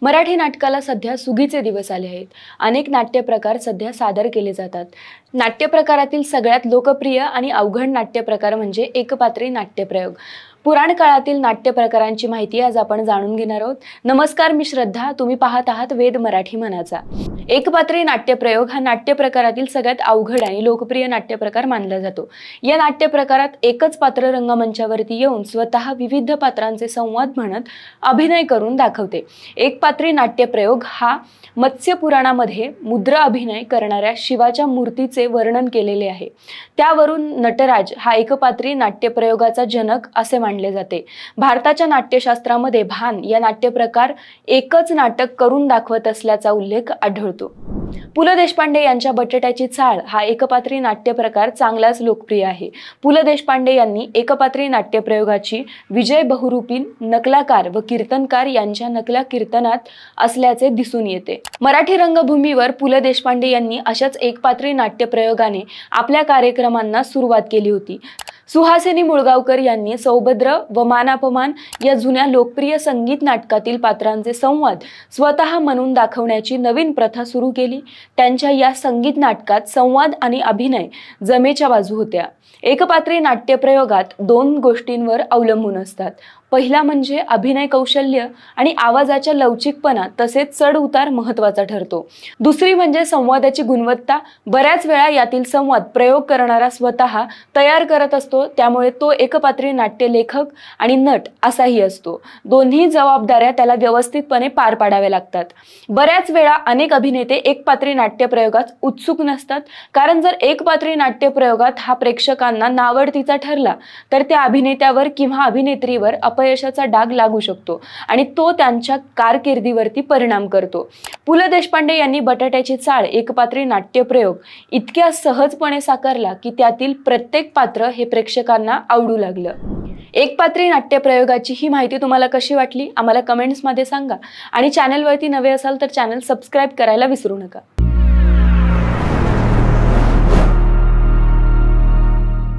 मराठी नाटकाला सध्या सुगीचे दिवस आले आहेत। अनेक नाट्य प्रकार सध्या सादर केले जातात। नाट्य प्रकारातील सगळ्यात लोकप्रिय आणि अवघड नाट्य प्रकार म्हणजे एकपात्री नाट्यप्रयोग। पुराण काळातील नाट्य प्रकारांची माहिती आज आपण जाणून घेणार आहोत। नमस्कार, मी श्रद्धा, तुम्ही पाहत आहात वेद मराठी मनाचा। एकपात्री नाट्यप्रयोग हा नाट्य प्रकारातील सगळ्यात अवघड आणि लोकप्रिय नाट्य प्रकार मानला जातो। या नाट्य प्रकारात एकच पात्र रंगमंचावरती येऊन स्वतः विविध पात्रांचे संवाद म्हणत अभिनय करून दाखवते। एकपात्री नाट्यप्रयोग हा मत्स्य पुराणामध्ये मुद्रा अभिनय करणाऱ्या शिवाच्या मूर्तीचे वर्णन केलेले आहे। त्यावरून नटराज हा एकपात्री नाट्यप्रयोगाचा जनक असे मानले जाते। भारताच्या नाट्यशास्त्रामध्ये भान या नाट्यप्रकार एकच नाटक करून दाखवत असल्याचा उल्लेख आढळतो। पु ल देशपांडे यांच्या बटाट्याची चाळ हा एकपात्री नाट्यप्रकार चांगलाच लोकप्रिय आहे। पु ल देशपांडे यांनी एकपात्री नाट्यप्रयोगाची विजय बहुरूपी नकलाकार व कीर्तनकार यांच्या नकला कीर्तनात असल्याचे दिसून येते। मराठी रंगभूमीवर पु ल देशपांडे यांनी अशाच एकपात्री नाट्यप्रयोगाने आपल्या कार्यक्रमांना सुरुवात केली होती। सुहासिनी मुळगावकर यांनी सौभद्र व मानापमान या जुन्या लोकप्रिय संगीत नाटकातील पात्रांचे संवाद स्वतः म्हणून दाखवण्याची नवीन प्रथा सुरू केली। त्यांच्या या संगीत नाटकात संवाद आणि अभिनय जमेच्या बाजू होत्या। एकपात्री नाट्यप्रयोगात दोन गोष्टींवर अवलंबून असतात। पहिला म्हणजे अभिनय कौशल्य आणि आवाजाच्या लवचिकपणा तसेच चढ उतार महत्त्वाचा ठरतो। दुसरी म्हणजे संवादाची गुणवत्ता। बऱ्याच वेळा यातील संवाद प्रयोग करणारा स्वतः तयार करत असतो, त्यामुळे तो एकपात्री नाट्य लेखक आणि नट असाही असतो। दोन्ही जबाबदाऱ्या त्याला व्यवस्थितपणे पार पाडाव्या लागतात। बऱ्याच वेळा अनेक अभिनेते एकपात्री नाट्यप्रयोगात उत्सुक नसतात, कारण जर एकपात्री नाट्यप्रयोगात हा प्रेक्षकांना नावडतीचा ठरला तर त्या अभिनेत्यावर किंवा अभिनेत्रीवर अपयशाचा डाग लागू शकतो आणि तो त्यांच्या कारकिर्दीवरती परिणाम करतो। पु ल देशपांडे यांनी बटाट्याची चाळ एकपात्री नाट्यप्रयोग इतक्या सहजपणे साकारला की त्यातील प्रत्येक पात्र हे प्रेक्षकांना आवडू लागलं। एकपात्री नाट्यप्रयोगाची ही माहिती तुम्हाला कशी वाटली आम्हाला कमेंट्समध्ये सांगा आणि चॅनलवरती नवे असाल तर चॅनल सबस्क्राइब करायला विसरू नका।